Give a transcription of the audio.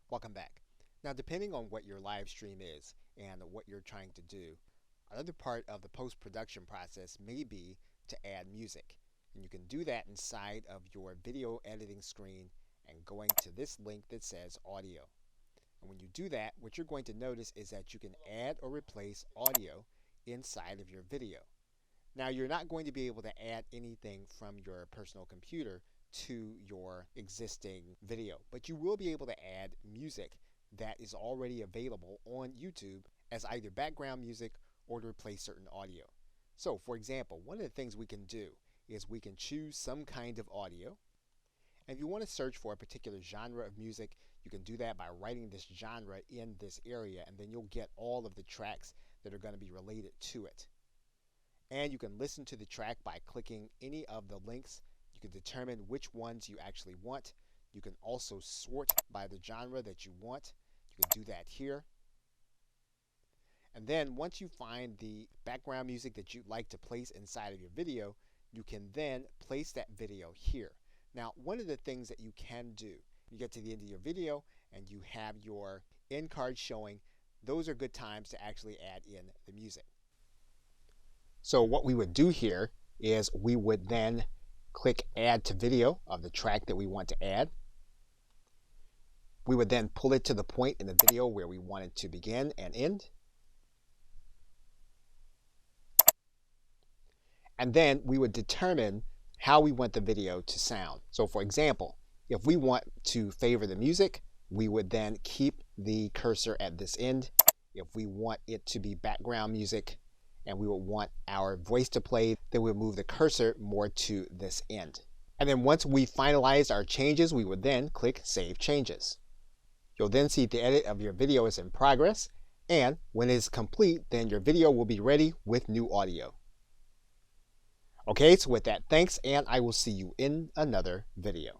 Welcome back. Now, depending on what your live stream is and what you're trying to do, another part of the post-production process may be to add music. And you can do that inside of your video editing screen and going to this link that says audio. And when you do that, what you're going to notice is that you can add or replace audio inside of your video. Now, you're not going to be able to add anything from your personal computer to your existing video, but you will be able to add music that is already available on YouTube as either background music or to replace certain audio. So, for example, one of the things we can do is we can choose some kind of audio. And if you want to search for a particular genre of music, you can do that by writing this genre in this area, and then you'll get all of the tracks that are going to be related to it. And you can listen to the track by clicking any of the links. You can determine which ones you actually want. You can also sort by the genre that you want. You can do that here. And then once you find the background music that you'd like to place inside of your video, you can then place that video here. Now, one of the things that you can do, you get to the end of your video and you have your end card showing, those are good times to actually add in the music. So what we would do here is we would then click add to video of the track that we want to add. We would then pull it to the point in the video where we want it to begin and end. And then we would determine how we want the video to sound. So for example, if we want to favor the music, we would then keep the cursor at this end. If we want it to be background music and we would want our voice to play, then we'll move the cursor more to this end. And then once we finalize our changes, we would then click Save Changes. You'll then see the edit of your video is in progress, and when it is complete, then your video will be ready with new audio. Okay, so with that, thanks, and I will see you in another video.